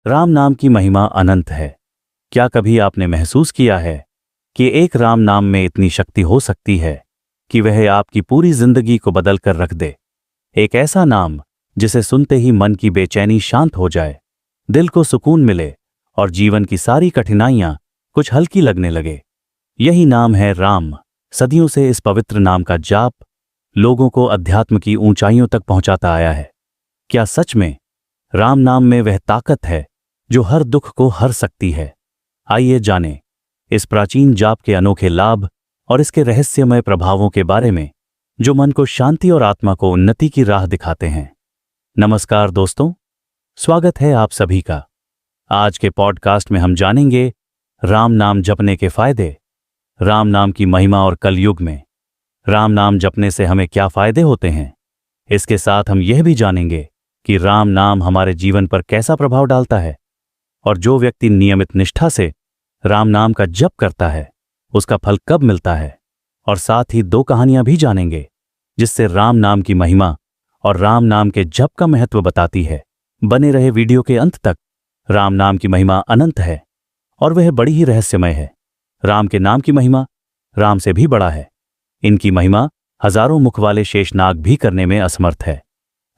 राम नाम की महिमा अनंत है। क्या कभी आपने महसूस किया है कि एक राम नाम में इतनी शक्ति हो सकती है कि वह आपकी पूरी जिंदगी को बदल कर रख दे। एक ऐसा नाम जिसे सुनते ही मन की बेचैनी शांत हो जाए, दिल को सुकून मिले और जीवन की सारी कठिनाइयां कुछ हल्की लगने लगे। यही नाम है राम। सदियों से इस पवित्र नाम का जाप लोगों को अध्यात्म की ऊंचाइयों तक पहुंचाता आया है। क्या सच में राम नाम में वह ताकत है जो हर दुख को हर सकती है? आइए जानें इस प्राचीन जाप के अनोखे लाभ और इसके रहस्यमय प्रभावों के बारे में, जो मन को शांति और आत्मा को उन्नति की राह दिखाते हैं। नमस्कार दोस्तों, स्वागत है आप सभी का। आज के पॉडकास्ट में हम जानेंगे राम नाम जपने के फायदे, राम नाम की महिमा और कलयुग में राम नाम जपने से हमें क्या फायदे होते हैं। इसके साथ हम यह भी जानेंगे कि राम नाम हमारे जीवन पर कैसा प्रभाव डालता है और जो व्यक्ति नियमित निष्ठा से राम नाम का जप करता है उसका फल कब मिलता है। और साथ ही दो कहानियां भी जानेंगे जिससे राम नाम की महिमा और राम नाम के जप का महत्व बताती है। बने रहे वीडियो के अंत तक। राम नाम की महिमा अनंत है और वह बड़ी ही रहस्यमय है। राम के नाम की महिमा राम से भी बड़ा है। इनकी महिमा हजारों मुख वाले शेषनाग भी करने में असमर्थ है।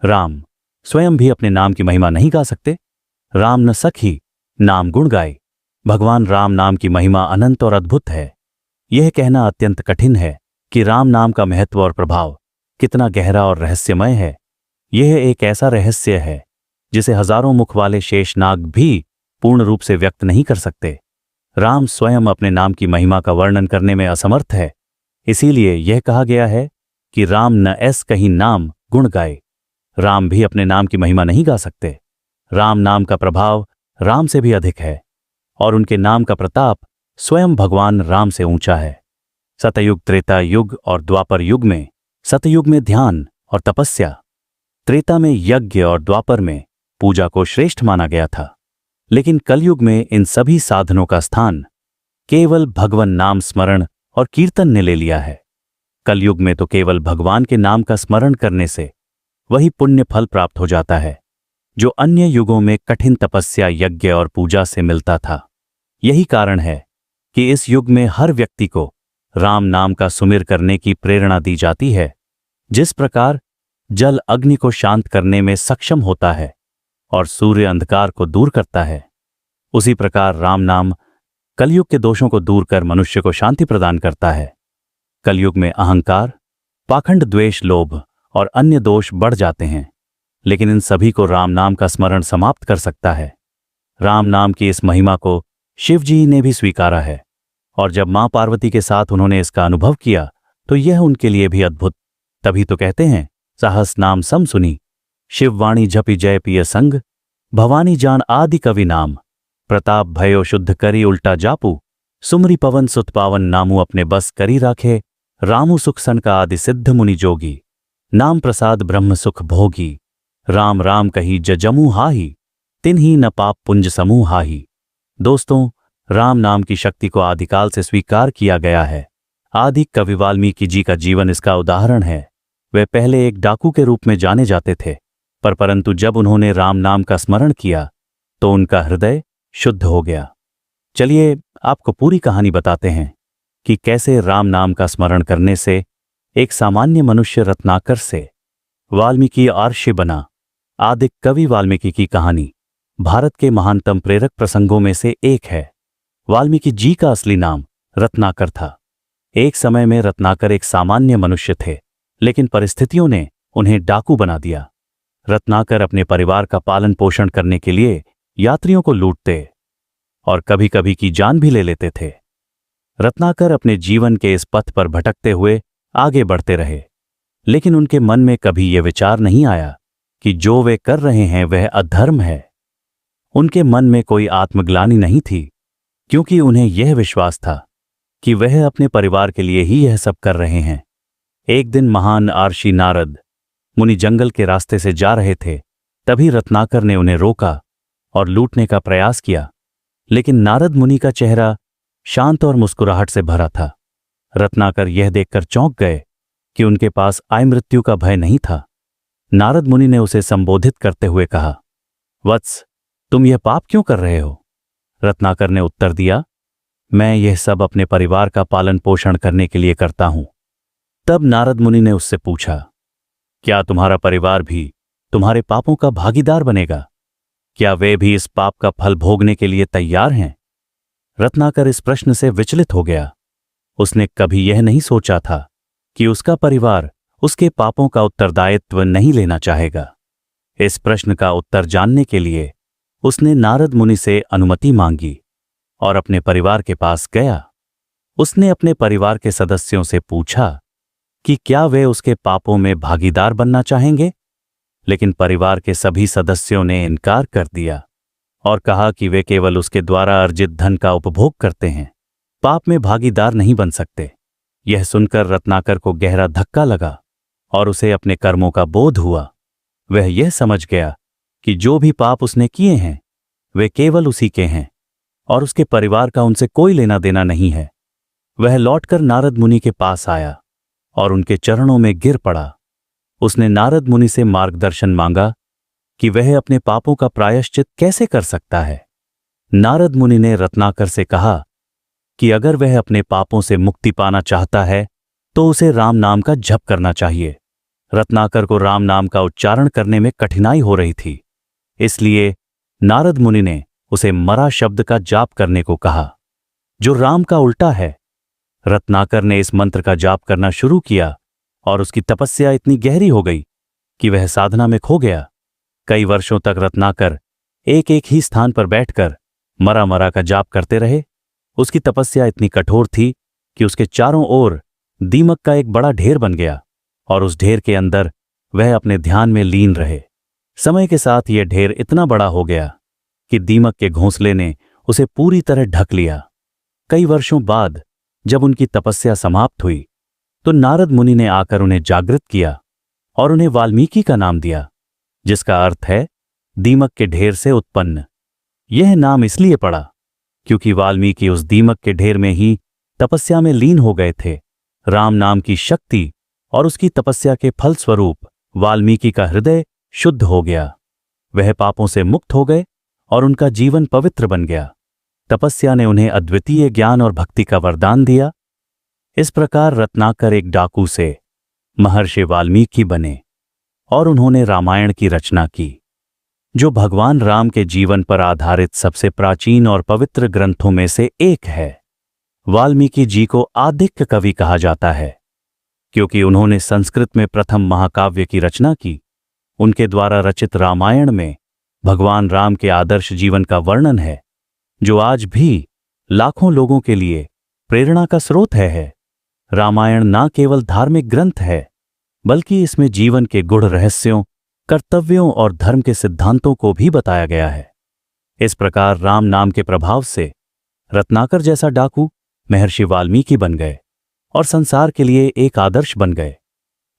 राम स्वयं भी अपने नाम की महिमा नहीं गा सकते। राम न सखी नाम गुण गाए। भगवान राम नाम की महिमा अनंत और अद्भुत है। यह कहना अत्यंत कठिन है कि राम नाम का महत्व और प्रभाव कितना गहरा और रहस्यमय है। यह एक ऐसा रहस्य है जिसे हजारों मुख वाले शेषनाग भी पूर्ण रूप से व्यक्त नहीं कर सकते। राम स्वयं अपने नाम की महिमा का वर्णन करने में असमर्थ है। इसीलिए यह कहा गया है कि राम न ऐस कहीं नाम गुण गाए। राम भी अपने नाम की महिमा नहीं गा सकते। राम नाम का प्रभाव राम से भी अधिक है और उनके नाम का प्रताप स्वयं भगवान राम से ऊंचा है। सतयुग, त्रेता युग और द्वापर युग में सतयुग में ध्यान और तपस्या, त्रेता में यज्ञ और द्वापर में पूजा को श्रेष्ठ माना गया था। लेकिन कलयुग में इन सभी साधनों का स्थान केवल भगवान नाम स्मरण और कीर्तन ने ले लिया है। कलयुग में तो केवल भगवान के नाम का स्मरण करने से वही पुण्य फल प्राप्त हो जाता है जो अन्य युगों में कठिन तपस्या, यज्ञ और पूजा से मिलता था। यही कारण है कि इस युग में हर व्यक्ति को राम नाम का सुमिर करने की प्रेरणा दी जाती है। जिस प्रकार जल अग्नि को शांत करने में सक्षम होता है और सूर्य अंधकार को दूर करता है, उसी प्रकार राम नाम कलयुग के दोषों को दूर कर मनुष्य को शांति प्रदान करता है। कलयुग में अहंकार, पाखंड, द्वेष, लोभ और अन्य दोष बढ़ जाते हैं, लेकिन इन सभी को राम नाम का स्मरण समाप्त कर सकता है। राम नाम की इस महिमा को शिव जी ने भी स्वीकारा है और जब मां पार्वती के साथ उन्होंने इसका अनुभव किया तो यह उनके लिए भी अद्भुत। तभी तो कहते हैं, सहस नाम सम सुनी, शिववाणी जपि जय पिय संग, भवानी जान आदि कवि नाम, प्रताप भयो शुद्ध करी उल्टा जापू, सुमरी पवन सुत पावन नामू अपने बस करी राखे, रामु सुख सन का आदि सिद्ध मुनि जोगी, नाम प्रसाद ब्रह्म सुख भोगी, राम राम कही जजमू हाही, तिन्ही न पाप पुंज समूह हाही। दोस्तों, राम नाम की शक्ति को आदिकाल से स्वीकार किया गया है। आदि कवि वाल्मीकि जी का जीवन इसका उदाहरण है। वे पहले एक डाकू के रूप में जाने जाते थे, परंतु जब उन्होंने राम नाम का स्मरण किया तो उनका हृदय शुद्ध हो गया। चलिए आपको पूरी कहानी बताते हैं कि कैसे राम नाम का स्मरण करने से एक सामान्य मनुष्य रत्नाकर से वाल्मीकि आर्षि बना। आदि कवि वाल्मीकि की कहानी भारत के महानतम प्रेरक प्रसंगों में से एक है। वाल्मीकि जी का असली नाम रत्नाकर था। एक समय में रत्नाकर एक सामान्य मनुष्य थे, लेकिन परिस्थितियों ने उन्हें डाकू बना दिया। रत्नाकर अपने परिवार का पालन पोषण करने के लिए यात्रियों को लूटते और कभी कभी की जान भी ले लेते थे। रत्नाकर अपने जीवन के इस पथ पर भटकते हुए आगे बढ़ते रहे, लेकिन उनके मन में कभी यह विचार नहीं आया कि जो वे कर रहे हैं वह अधर्म है। उनके मन में कोई आत्मग्लानि नहीं थी, क्योंकि उन्हें यह विश्वास था कि वह अपने परिवार के लिए ही यह सब कर रहे हैं। एक दिन महान आर्षि नारद मुनि जंगल के रास्ते से जा रहे थे। तभी रत्नाकर ने उन्हें रोका और लूटने का प्रयास किया, लेकिन नारद मुनि का चेहरा शांत और मुस्कुराहट से भरा था। रत्नाकर यह देखकर चौंक गए कि उनके पास आय मृत्यु का भय नहीं था। नारद मुनि ने उसे संबोधित करते हुए कहा, वत्स, तुम यह पाप क्यों कर रहे हो? रत्नाकर ने उत्तर दिया, मैं यह सब अपने परिवार का पालन पोषण करने के लिए करता हूं। तब नारद मुनि ने उससे पूछा, क्या तुम्हारा परिवार भी तुम्हारे पापों का भागीदार बनेगा? क्या वे भी इस पाप का फल भोगने के लिए तैयार हैं? रत्नाकर इस प्रश्न से विचलित हो गया। उसने कभी यह नहीं सोचा था कि उसका परिवार उसके पापों का उत्तरदायित्व नहीं लेना चाहेगा। इस प्रश्न का उत्तर जानने के लिए उसने नारद मुनि से अनुमति मांगी और अपने परिवार के पास गया। उसने अपने परिवार के सदस्यों से पूछा कि क्या वे उसके पापों में भागीदार बनना चाहेंगे, लेकिन परिवार के सभी सदस्यों ने इनकार कर दिया और कहा कि वे केवल उसके द्वारा अर्जित धन का उपभोग करते हैं, पाप में भागीदार नहीं बन सकते। यह सुनकर रत्नाकर को गहरा धक्का लगा और उसे अपने कर्मों का बोध हुआ। वह यह समझ गया कि जो भी पाप उसने किए हैं वे केवल उसी के हैं और उसके परिवार का उनसे कोई लेना देना नहीं है। वह लौटकर नारद मुनि के पास आया और उनके चरणों में गिर पड़ा। उसने नारद मुनि से मार्गदर्शन मांगा कि वह अपने पापों का प्रायश्चित कैसे कर सकता है। नारद मुनि ने रत्नाकर से कहा कि अगर वह अपने पापों से मुक्ति पाना चाहता है तो उसे राम नाम का जप करना चाहिए। रत्नाकर को राम नाम का उच्चारण करने में कठिनाई हो रही थी, इसलिए नारद मुनि ने उसे मरा शब्द का जाप करने को कहा, जो राम का उल्टा है। रत्नाकर ने इस मंत्र का जाप करना शुरू किया और उसकी तपस्या इतनी गहरी हो गई कि वह साधना में खो गया। कई वर्षों तक रत्नाकर एक एक ही स्थान पर बैठकर मरा मरा का जाप करते रहे। उसकी तपस्या इतनी कठोर थी कि उसके चारों ओर दीमक का एक बड़ा ढेर बन गया और उस ढेर के अंदर वह अपने ध्यान में लीन रहे। समय के साथ यह ढेर इतना बड़ा हो गया कि दीमक के घोंसले ने उसे पूरी तरह ढक लिया। कई वर्षों बाद जब उनकी तपस्या समाप्त हुई तो नारद मुनि ने आकर उन्हें जागृत किया और उन्हें वाल्मीकि का नाम दिया, जिसका अर्थ है दीमक के ढेर से उत्पन्न। यह नाम इसलिए पड़ा क्योंकि वाल्मीकि उस दीमक के ढेर में ही तपस्या में लीन हो गए थे। राम नाम की शक्ति और उसकी तपस्या के फलस्वरूप वाल्मीकि का हृदय शुद्ध हो गया। वह पापों से मुक्त हो गए और उनका जीवन पवित्र बन गया। तपस्या ने उन्हें अद्वितीय ज्ञान और भक्ति का वरदान दिया। इस प्रकार रत्नाकर एक डाकू से महर्षि वाल्मीकि बने और उन्होंने रामायण की रचना की, जो भगवान राम के जीवन पर आधारित सबसे प्राचीन और पवित्र ग्रंथों में से एक है। वाल्मीकि जी को आदिक्य कवि कहा जाता है क्योंकि उन्होंने संस्कृत में प्रथम महाकाव्य की रचना की। उनके द्वारा रचित रामायण में भगवान राम के आदर्श जीवन का वर्णन है, जो आज भी लाखों लोगों के लिए प्रेरणा का स्रोत है। रामायण न केवल धार्मिक ग्रंथ है, बल्कि इसमें जीवन के गूढ़ रहस्यों, कर्तव्यों और धर्म के सिद्धांतों को भी बताया गया है। इस प्रकार राम नाम के प्रभाव से रत्नाकर जैसा डाकू महर्षि वाल्मीकि बन गए और संसार के लिए एक आदर्श बन गए।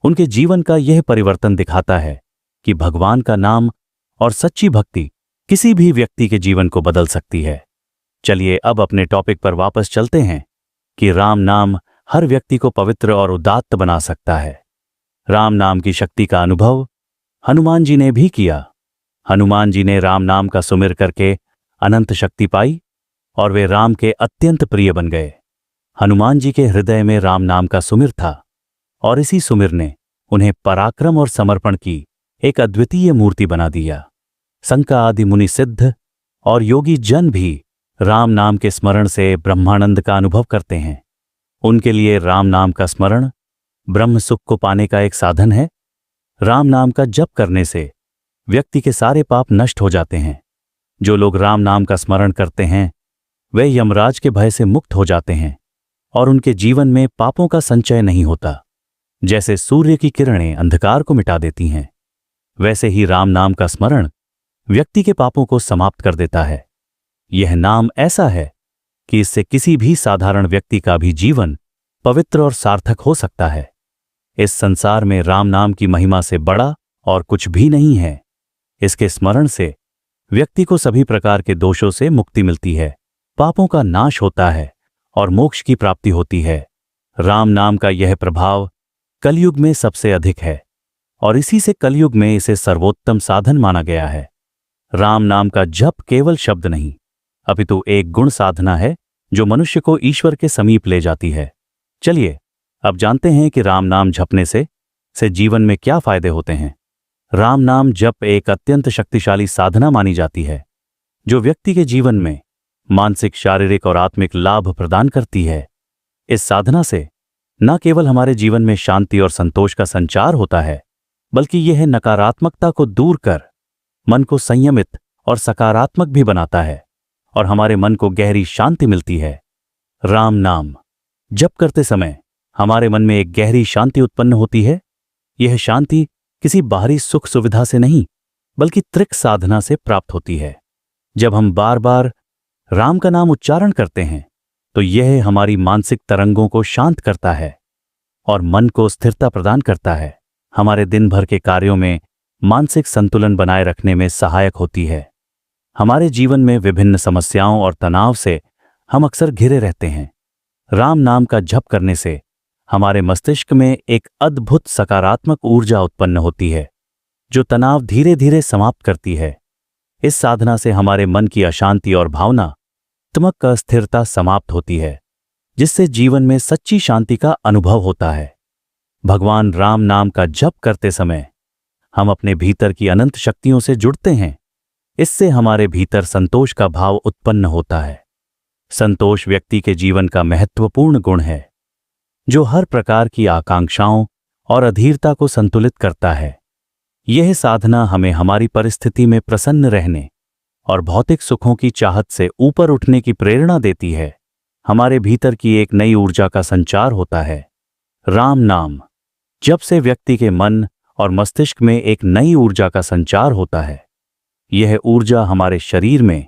उनके जीवन का यह परिवर्तन दिखाता है कि भगवान का नाम और सच्ची भक्ति किसी भी व्यक्ति के जीवन को बदल सकती है। चलिए अब अपने टॉपिक पर वापस चलते हैं कि राम नाम हर व्यक्ति को पवित्र और उदात्त बना सकता है। राम नाम की शक्ति का अनुभव हनुमान जी ने भी किया। हनुमान जी ने राम नाम का सुमिर करके अनंत शक्ति पाई और वे राम के अत्यंत प्रिय बन गए। हनुमान जी के हृदय में राम नाम का सुमिर था और इसी सुमिर ने उन्हें पराक्रम और समर्पण की एक अद्वितीय मूर्ति बना दिया। संका आदि मुनि सिद्ध और योगी जन भी राम नाम के स्मरण से ब्रह्मानंद का अनुभव करते हैं। उनके लिए राम नाम का स्मरण ब्रह्म सुख को पाने का एक साधन है। राम नाम का जप करने से व्यक्ति के सारे पाप नष्ट हो जाते हैं। जो लोग राम नाम का स्मरण करते हैं वे यमराज के भय से मुक्त हो जाते हैं और उनके जीवन में पापों का संचय नहीं होता। जैसे सूर्य की किरणें अंधकार को मिटा देती हैं, वैसे ही राम नाम का स्मरण व्यक्ति के पापों को समाप्त कर देता है। यह नाम ऐसा है कि इससे किसी भी साधारण व्यक्ति का भी जीवन पवित्र और सार्थक हो सकता है। इस संसार में राम नाम की महिमा से बड़ा और कुछ भी नहीं है। इसके स्मरण से व्यक्ति को सभी प्रकार के दोषों से मुक्ति मिलती है, पापों का नाश होता है और मोक्ष की प्राप्ति होती है। राम नाम का यह प्रभाव कलयुग में सबसे अधिक है और इसी से कलयुग में इसे सर्वोत्तम साधन माना गया है। राम नाम का जप केवल शब्द नहीं, अपितु एक गुण साधना है जो मनुष्य को ईश्वर के समीप ले जाती है। चलिए अब जानते हैं कि राम नाम जपने से जीवन में क्या फायदे होते हैं। राम नाम जप एक अत्यंत शक्तिशाली साधना मानी जाती है जो व्यक्ति के जीवन में मानसिक, शारीरिक और आत्मिक लाभ प्रदान करती है। इस साधना से न केवल हमारे जीवन में शांति और संतोष का संचार होता है, बल्कि यह नकारात्मकता को दूर कर मन को संयमित और सकारात्मक भी बनाता है और हमारे मन को गहरी शांति मिलती है। राम नाम जप करते समय हमारे मन में एक गहरी शांति उत्पन्न होती है। यह शांति किसी बाहरी सुख सुविधा से नहीं, बल्कि त्रिक साधना से प्राप्त होती है। जब हम बार बार राम का नाम उच्चारण करते हैं तो यह हमारी मानसिक तरंगों को शांत करता है और मन को स्थिरता प्रदान करता है। हमारे दिन भर के कार्यों में मानसिक संतुलन बनाए रखने में सहायक होती है। हमारे जीवन में विभिन्न समस्याओं और तनाव से हम अक्सर घिरे रहते हैं। राम नाम का जप करने से हमारे मस्तिष्क में एक अद्भुत सकारात्मक ऊर्जा उत्पन्न होती है जो तनाव धीरे धीरे समाप्त करती है। इस साधना से हमारे मन की अशांति और भावनात्मक अस्थिरता समाप्त होती है, जिससे जीवन में सच्ची शांति का अनुभव होता है। भगवान राम नाम का जप करते समय हम अपने भीतर की अनंत शक्तियों से जुड़ते हैं। इससे हमारे भीतर संतोष का भाव उत्पन्न होता है। संतोष व्यक्ति के जीवन का महत्वपूर्ण गुण है जो हर प्रकार की आकांक्षाओं और अधीरता को संतुलित करता है। यह साधना हमें हमारी परिस्थिति में प्रसन्न रहने और भौतिक सुखों की चाहत से ऊपर उठने की प्रेरणा देती है। हमारे भीतर की एक नई ऊर्जा का संचार होता है। राम नाम जब से व्यक्ति के मन और मस्तिष्क में एक नई ऊर्जा का संचार होता है। यह ऊर्जा हमारे शरीर में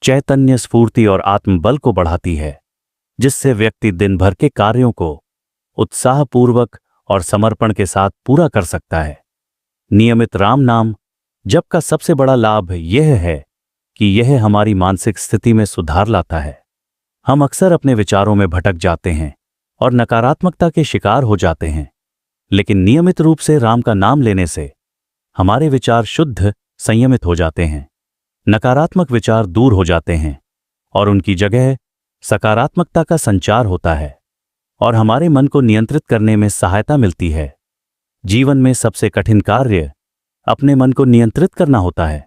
चैतन्य, स्फूर्ति और आत्मबल को बढ़ाती है, जिससे व्यक्ति दिन भर के कार्यों को उत्साहपूर्वक और समर्पण के साथ पूरा कर सकता है। नियमित राम नाम जप का सबसे बड़ा लाभ यह है कि यह हमारी मानसिक स्थिति में सुधार लाता है। हम अक्सर अपने विचारों में भटक जाते हैं और नकारात्मकता के शिकार हो जाते हैं, लेकिन नियमित रूप से राम का नाम लेने से हमारे विचार शुद्ध, संयमित हो जाते हैं। नकारात्मक विचार दूर हो जाते हैं और उनकी जगह सकारात्मकता का संचार होता है और हमारे मन को नियंत्रित करने में सहायता मिलती है। जीवन में सबसे कठिन कार्य अपने मन को नियंत्रित करना होता है।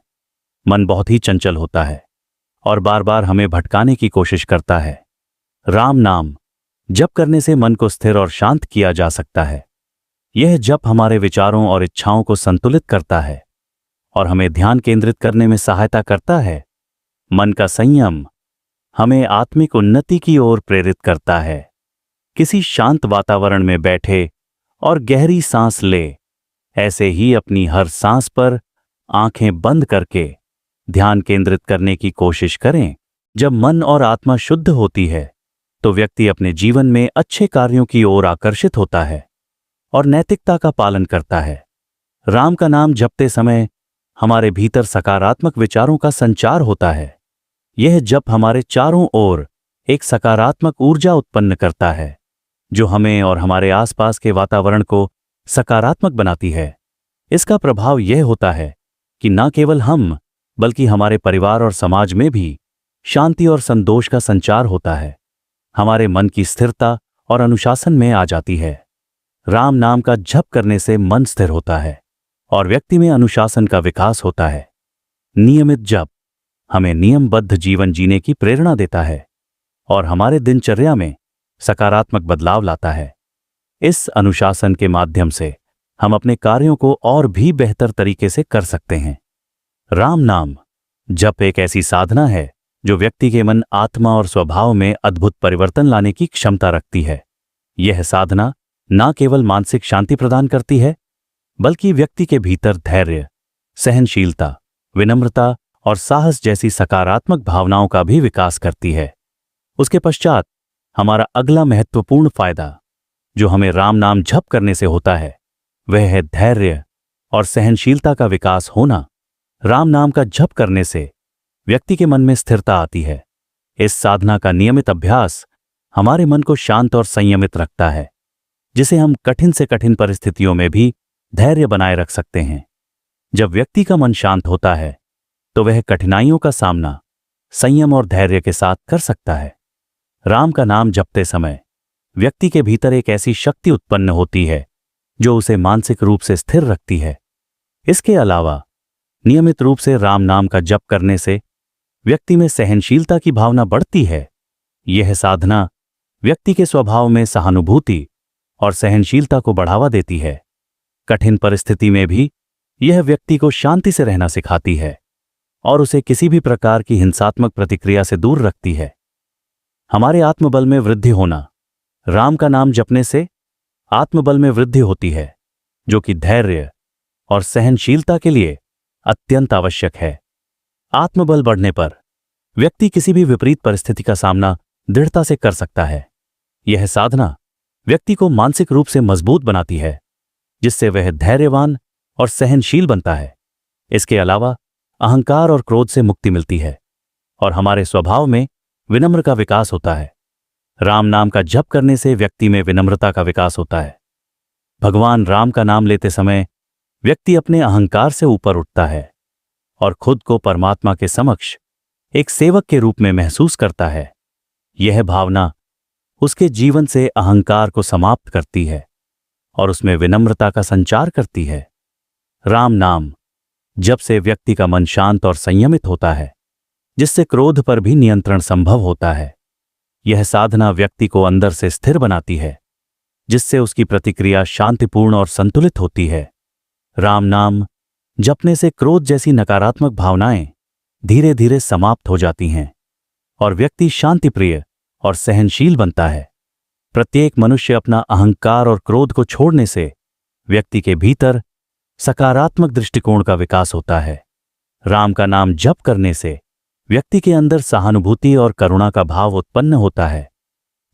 मन बहुत ही चंचल होता है और बार बार हमें भटकाने की कोशिश करता है। राम नाम जप करने से मन को स्थिर और शांत किया जा सकता है। यह जप हमारे विचारों और इच्छाओं को संतुलित करता है और हमें ध्यान केंद्रित करने में सहायता करता है। मन का संयम हमें आत्मिक उन्नति की ओर प्रेरित करता है। किसी शांत वातावरण में बैठे और गहरी सांस ले, ऐसे ही अपनी हर सांस पर आंखें बंद करके ध्यान केंद्रित करने की कोशिश करें। जब मन और आत्मा शुद्ध होती है तो व्यक्ति अपने जीवन में अच्छे कार्यों की ओर आकर्षित होता है और नैतिकता का पालन करता है। राम का नाम जपते समय हमारे भीतर सकारात्मक विचारों का संचार होता है। यह जप हमारे चारों ओर एक सकारात्मक ऊर्जा उत्पन्न करता है जो हमें और हमारे आसपास के वातावरण को सकारात्मक बनाती है। इसका प्रभाव यह होता है कि न केवल हम, बल्कि हमारे परिवार और समाज में भी शांति और संतोष का संचार होता है। हमारे मन की स्थिरता और अनुशासन में आ जाती है। राम नाम का जप करने से मन स्थिर होता है और व्यक्ति में अनुशासन का विकास होता है। नियमित जप हमें नियमबद्ध जीवन जीने की प्रेरणा देता है और हमारे दिनचर्या में सकारात्मक बदलाव लाता है। इस अनुशासन के माध्यम से हम अपने कार्यों को और भी बेहतर तरीके से कर सकते हैं। राम नाम जप एक ऐसी साधना है जो व्यक्ति के मन, आत्मा और स्वभाव में अद्भुत परिवर्तन लाने की क्षमता रखती है। यह साधना न केवल मानसिक शांति प्रदान करती है, बल्कि व्यक्ति के भीतर धैर्य, सहनशीलता, विनम्रता और साहस जैसी सकारात्मक भावनाओं का भी विकास करती है। उसके पश्चात हमारा अगला महत्वपूर्ण फायदा जो हमें राम नाम जप करने से होता है वह है धैर्य और सहनशीलता का विकास होना। राम नाम का जप करने से व्यक्ति के मन में स्थिरता आती है। इस साधना का नियमित अभ्यास हमारे मन को शांत और संयमित रखता है, जिसे हम कठिन से कठिन परिस्थितियों में भी धैर्य बनाए रख सकते हैं। जब व्यक्ति का मन शांत होता है तो वह कठिनाइयों का सामना संयम और धैर्य के साथ कर सकता है। राम का नाम जपते समय व्यक्ति के भीतर एक ऐसी शक्ति उत्पन्न होती है जो उसे मानसिक रूप से स्थिर रखती है। इसके अलावा नियमित रूप से राम नाम का जप करने से व्यक्ति में सहनशीलता की भावना बढ़ती है। यह साधना व्यक्ति के स्वभाव में सहानुभूति और सहनशीलता को बढ़ावा देती है। कठिन परिस्थिति में भी यह व्यक्ति को शांति से रहना सिखाती है और उसे किसी भी प्रकार की हिंसात्मक प्रतिक्रिया से दूर रखती है। हमारे आत्मबल में वृद्धि होना। राम का नाम जपने से आत्मबल में वृद्धि होती है, जो कि धैर्य और सहनशीलता के लिए अत्यंत आवश्यक है। आत्मबल बढ़ने पर व्यक्ति किसी भी विपरीत परिस्थिति का सामना दृढ़ता से कर सकता है। यह साधना व्यक्ति को मानसिक रूप से मजबूत बनाती है, जिससे वह धैर्यवान और सहनशील बनता है। इसके अलावा अहंकार और क्रोध से मुक्ति मिलती है और हमारे स्वभाव में विनम्र का विकास होता है। राम नाम का जप करने से व्यक्ति में विनम्रता का विकास होता है। भगवान राम का नाम लेते समय व्यक्ति अपने अहंकार से ऊपर उठता है और खुद को परमात्मा के समक्ष एक सेवक के रूप में महसूस करता है। यह भावना उसके जीवन से अहंकार को समाप्त करती है और उसमें विनम्रता का संचार करती है। राम नाम जप से व्यक्ति का मन शांत और संयमित होता है, जिससे क्रोध पर भी नियंत्रण संभव होता है। यह साधना व्यक्ति को अंदर से स्थिर बनाती है, जिससे उसकी प्रतिक्रिया शांतिपूर्ण और संतुलित होती है। राम नाम जपने से क्रोध जैसी नकारात्मक भावनाएं धीरे धीरे समाप्त हो जाती हैं और व्यक्ति शांतिप्रिय और सहनशील बनता है। प्रत्येक मनुष्य अपना अहंकार और क्रोध को छोड़ने से व्यक्ति के भीतर सकारात्मक दृष्टिकोण का विकास होता है। राम का नाम जप करने से व्यक्ति के अंदर सहानुभूति और करुणा का भाव उत्पन्न होता है,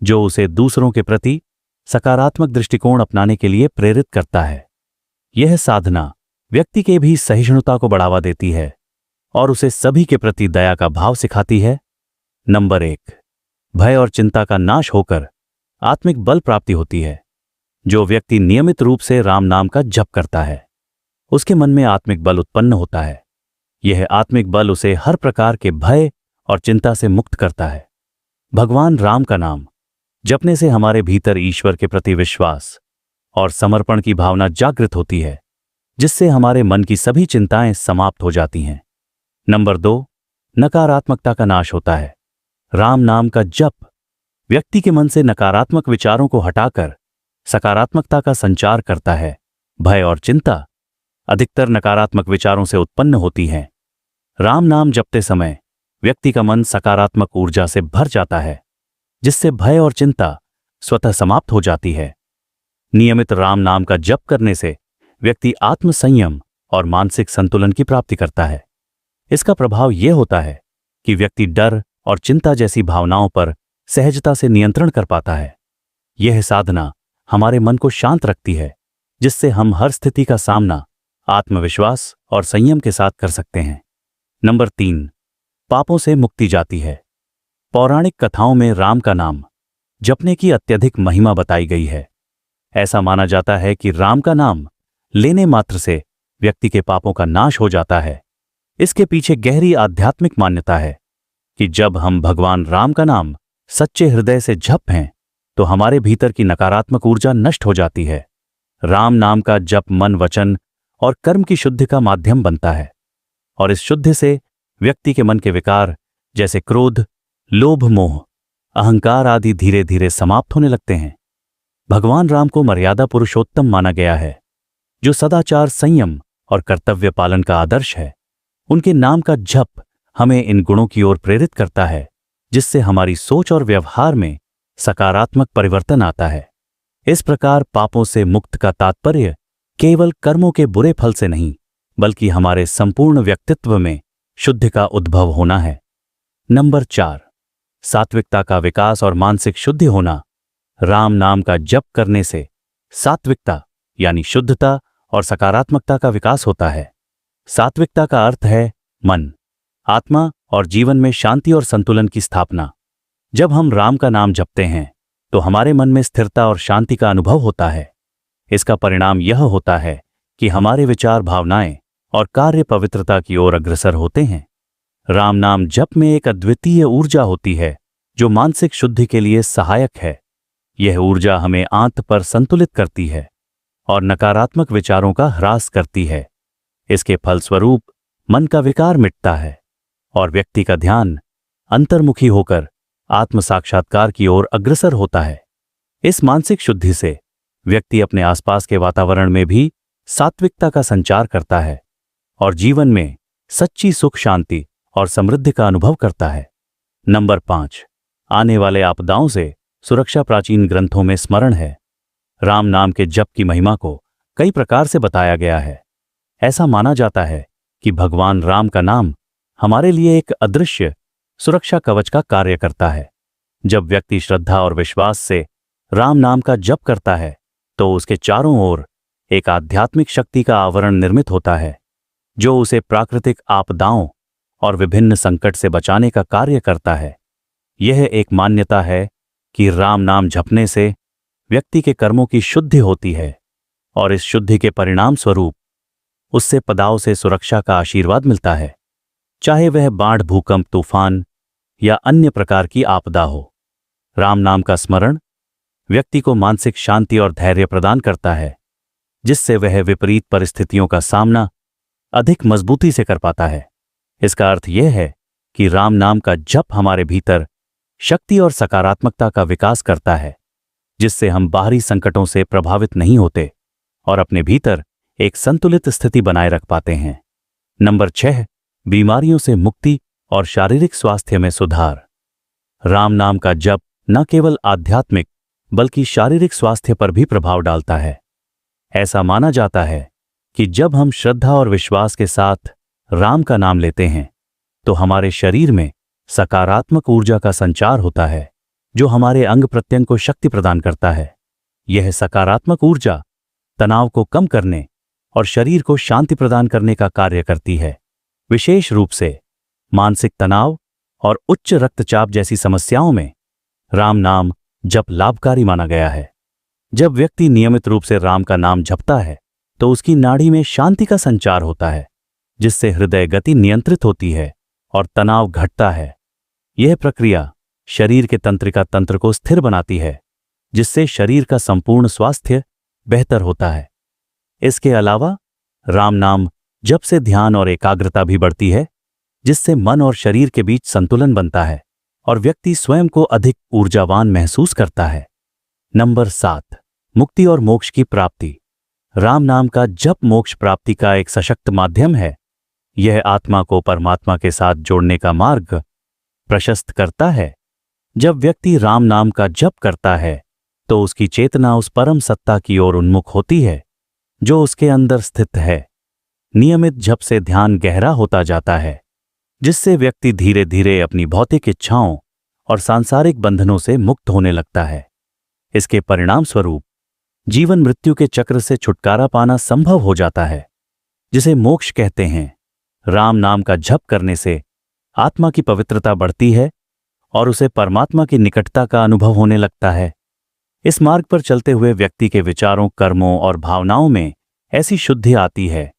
जो उसे दूसरों के प्रति सकारात्मक दृष्टिकोण अपनाने के लिए प्रेरित करता है। यह साधना व्यक्ति के भी सहिष्णुता को बढ़ावा देती है और उसे सभी के प्रति दया का भाव सिखाती है। नंबर 1, भय और चिंता का नाश होकर आत्मिक बल प्राप्ति होती है। जो व्यक्ति नियमित रूप से राम नाम का जप करता है, उसके मन में आत्मिक बल उत्पन्न होता है। यह आत्मिक बल उसे हर प्रकार के भय और चिंता से मुक्त करता है। भगवान राम का नाम जपने से हमारे भीतर ईश्वर के प्रति विश्वास और समर्पण की भावना जागृत होती है, जिससे हमारे मन की सभी चिंताएं समाप्त हो जाती हैं। नंबर 2, नकारात्मकता का नाश होता है। राम नाम का जप व्यक्ति के मन से नकारात्मक विचारों को हटाकर सकारात्मकता का संचार करता है। भय और चिंता अधिकतर नकारात्मक विचारों से उत्पन्न होती हैं। राम नाम जपते समय व्यक्ति का मन सकारात्मक ऊर्जा से भर जाता है, जिससे भय और चिंता स्वतः समाप्त हो जाती है। नियमित राम नाम का जप करने से व्यक्ति आत्मसंयम और मानसिक संतुलन की प्राप्ति करता है। इसका प्रभाव यह होता है कि व्यक्ति डर और चिंता जैसी भावनाओं पर सहजता से नियंत्रण कर पाता है। यह साधना हमारे मन को शांत रखती है, जिससे हम हर स्थिति का सामना आत्मविश्वास और संयम के साथ कर सकते हैं। नंबर 3, पापों से मुक्ति जाती है। पौराणिक कथाओं में राम का नाम जपने की अत्यधिक महिमा बताई गई है। ऐसा माना जाता है कि राम का नाम लेने मात्र से व्यक्ति के पापों का नाश हो जाता है। इसके पीछे गहरी आध्यात्मिक मान्यता है कि जब हम भगवान राम का नाम सच्चे हृदय से जपें तो हमारे भीतर की नकारात्मक ऊर्जा नष्ट हो जाती है। राम नाम का जप मन, वचन और कर्म की शुद्धि का माध्यम बनता है और इस शुद्धि से व्यक्ति के मन के विकार जैसे क्रोध, लोभ, मोह, अहंकार आदि धीरे धीरे समाप्त होने लगते हैं। भगवान राम को मर्यादा पुरुषोत्तम माना गया है, जो सदाचार, संयम और कर्तव्य पालन का आदर्श है। उनके नाम का जप हमें इन गुणों की ओर प्रेरित करता है, जिससे हमारी सोच और व्यवहार में सकारात्मक परिवर्तन आता है। इस प्रकार पापों से मुक्त का तात्पर्य केवल कर्मों के बुरे फल से नहीं, बल्कि हमारे संपूर्ण व्यक्तित्व में शुद्धि का उद्भव होना है। नंबर 4, सात्विकता का विकास और मानसिक शुद्धि होना। राम नाम का जप करने से सात्विकता यानी शुद्धता और सकारात्मकता का विकास होता है। सात्विकता का अर्थ है मन, आत्मा और जीवन में शांति और संतुलन की स्थापना। जब हम राम का नाम जपते हैं तो हमारे मन में स्थिरता और शांति का अनुभव होता है। इसका परिणाम यह होता है कि हमारे विचार, भावनाएं और कार्य पवित्रता की ओर अग्रसर होते हैं। राम नाम जप में एक अद्वितीय ऊर्जा होती है जो मानसिक शुद्धि के लिए सहायक है। यह ऊर्जा हमें आंत पर संतुलित करती है और नकारात्मक विचारों का ह्रास करती है। इसके फलस्वरूप मन का विकार मिटता है और व्यक्ति का ध्यान अंतर्मुखी होकर आत्म साक्षात्कार की ओर अग्रसर होता है। इस मानसिक शुद्धि से व्यक्ति अपने आसपास के वातावरण में भी सात्विकता का संचार करता है और जीवन में सच्ची सुख, शांति और समृद्धि का अनुभव करता है। नंबर 5, आने वाले आपदाओं से सुरक्षा। प्राचीन ग्रंथों में स्मरण है। राम नाम के जप की महिमा को कई प्रकार से बताया गया है। ऐसा माना जाता है कि भगवान राम का नाम हमारे लिए एक अदृश्य सुरक्षा कवच का कार्य करता है। जब व्यक्ति श्रद्धा और विश्वास से राम नाम का जप करता है तो उसके चारों ओर एक आध्यात्मिक शक्ति का आवरण निर्मित होता है जो उसे प्राकृतिक आपदाओं और विभिन्न संकट से बचाने का कार्य करता है। यह एक मान्यता है कि राम नाम जपने से व्यक्ति के कर्मों की शुद्धि होती है और इस शुद्धि के परिणाम स्वरूप उससे पदाओं से सुरक्षा का आशीर्वाद मिलता है, चाहे वह बाढ़, भूकंप, तूफान या अन्य प्रकार की आपदा हो। राम नाम का स्मरण व्यक्ति को मानसिक शांति और धैर्य प्रदान करता है, जिससे वह विपरीत परिस्थितियों का सामना अधिक मजबूती से कर पाता है। इसका अर्थ यह है कि राम नाम का जप हमारे भीतर शक्ति और सकारात्मकता का विकास करता है, जिससे हम बाहरी संकटों से प्रभावित नहीं होते और अपने भीतर एक संतुलित स्थिति बनाए रख पाते हैं। नंबर 6, बीमारियों से मुक्ति और शारीरिक स्वास्थ्य में सुधार। राम नाम का जप न केवल आध्यात्मिक बल्कि शारीरिक स्वास्थ्य पर भी प्रभाव डालता है। ऐसा माना जाता है कि जब हम श्रद्धा और विश्वास के साथ राम का नाम लेते हैं तो हमारे शरीर में सकारात्मक ऊर्जा का संचार होता है जो हमारे अंग प्रत्यंग को शक्ति प्रदान करता है। यह सकारात्मक ऊर्जा तनाव को कम करने और शरीर को शांति प्रदान करने का कार्य करती है। विशेष रूप से मानसिक तनाव और उच्च रक्तचाप जैसी समस्याओं में राम नाम जप लाभकारी माना गया है। जब व्यक्ति नियमित रूप से राम का नाम जपता है तो उसकी नाड़ी में शांति का संचार होता है, जिससे हृदय गति नियंत्रित होती है और तनाव घटता है। यह प्रक्रिया शरीर के तंत्रिका तंत्र को स्थिर बनाती है, जिससे शरीर का संपूर्ण स्वास्थ्य बेहतर होता है। इसके अलावा राम नाम जप से ध्यान और एकाग्रता भी बढ़ती है, जिससे मन और शरीर के बीच संतुलन बनता है और व्यक्ति स्वयं को अधिक ऊर्जावान महसूस करता है। नंबर 7, मुक्ति और मोक्ष की प्राप्ति। राम नाम का जप मोक्ष प्राप्ति का एक सशक्त माध्यम है। यह आत्मा को परमात्मा के साथ जोड़ने का मार्ग प्रशस्त करता है। जब व्यक्ति राम नाम का जप करता है तो उसकी चेतना उस परम सत्ता की ओर उन्मुख होती है जो उसके अंदर स्थित है। नियमित जप से ध्यान गहरा होता जाता है, जिससे व्यक्ति धीरे धीरे अपनी भौतिक इच्छाओं और सांसारिक बंधनों से मुक्त होने लगता है। इसके परिणाम स्वरूप जीवन मृत्यु के चक्र से छुटकारा पाना संभव हो जाता है, जिसे मोक्ष कहते हैं। राम नाम का जप करने से आत्मा की पवित्रता बढ़ती है और उसे परमात्मा की निकटता का अनुभव होने लगता है। इस मार्ग पर चलते हुए व्यक्ति के विचारों, कर्मों और भावनाओं में ऐसी शुद्धि आती है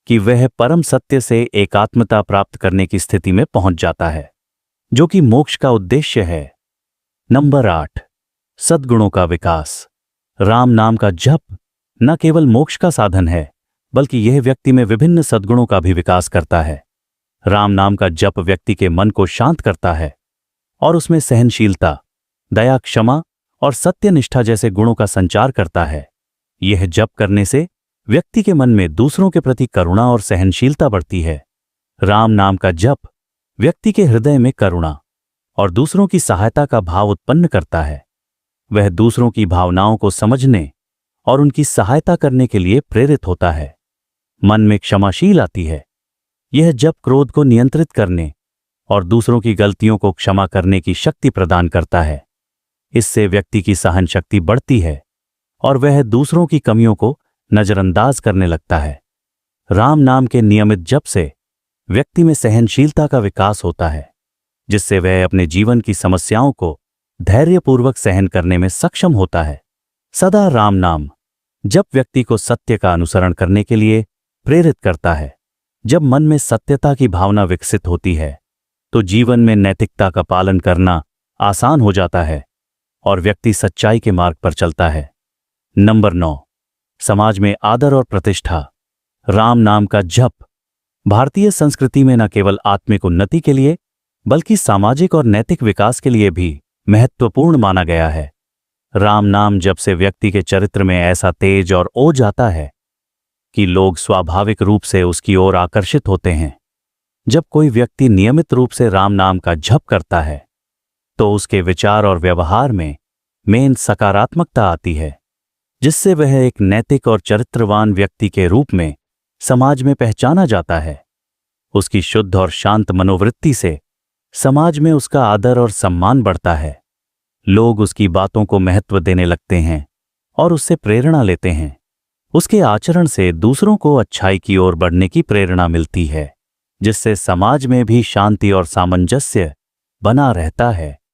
कि वह परम सत्य से एकात्मता प्राप्त करने की स्थिति में पहुंच जाता है, जो कि मोक्ष का उद्देश्य है। नंबर 8, सद्गुणों का विकास। राम नाम का जप न केवल मोक्ष का साधन है, बल्कि यह व्यक्ति में विभिन्न सद्गुणों का भी विकास करता है। राम नाम का जप व्यक्ति के मन को शांत करता है और उसमें सहनशीलता, दया, क्षमा और सत्यनिष्ठा जैसे गुणों का संचार करता है। यह जप करने से व्यक्ति के मन में दूसरों के प्रति करुणा और सहनशीलता बढ़ती है। राम नाम का जप व्यक्ति के हृदय में करुणा और दूसरों की सहायता का भाव उत्पन्न करता है। वह दूसरों की भावनाओं को समझने और उनकी सहायता करने के लिए प्रेरित होता है। मन में क्षमाशील आती है। यह जप क्रोध को नियंत्रित करने और दूसरों की गलतियों को क्षमा करने की शक्ति प्रदान करता है। इससे व्यक्ति की सहन शक्ति बढ़ती है और वह दूसरों की कमियों को नजरअंदाज करने लगता है। राम नाम के नियमित जप से व्यक्ति में सहनशीलता का विकास होता है, जिससे वह अपने जीवन की समस्याओं को धैर्यपूर्वक सहन करने में सक्षम होता है। सदा राम नाम जप व्यक्ति को सत्य का अनुसरण करने के लिए प्रेरित करता है। जब मन में सत्यता की भावना विकसित होती है तो जीवन में नैतिकता का पालन करना आसान हो जाता है और व्यक्ति सच्चाई के मार्ग पर चलता है। नंबर 9, समाज में आदर और प्रतिष्ठा। राम नाम का जप भारतीय संस्कृति में न केवल आत्मिक उन्नति के लिए बल्कि सामाजिक और नैतिक विकास के लिए भी महत्वपूर्ण माना गया है। राम नाम जप से व्यक्ति के चरित्र में ऐसा तेज और ओज आता है कि लोग स्वाभाविक रूप से उसकी ओर आकर्षित होते हैं। जब कोई व्यक्ति नियमित रूप से राम नाम का जप करता है तो उसके विचार और व्यवहार में सकारात्मकता आती है, जिससे वह एक नैतिक और चरित्रवान व्यक्ति के रूप में समाज में पहचाना जाता है। उसकी शुद्ध और शांत मनोवृत्ति से समाज में उसका आदर और सम्मान बढ़ता है। लोग उसकी बातों को महत्व देने लगते हैं और उससे प्रेरणा लेते हैं। उसके आचरण से दूसरों को अच्छाई की ओर बढ़ने की प्रेरणा मिलती है, जिससे समाज में भी शांति और सामंजस्य बना रहता है।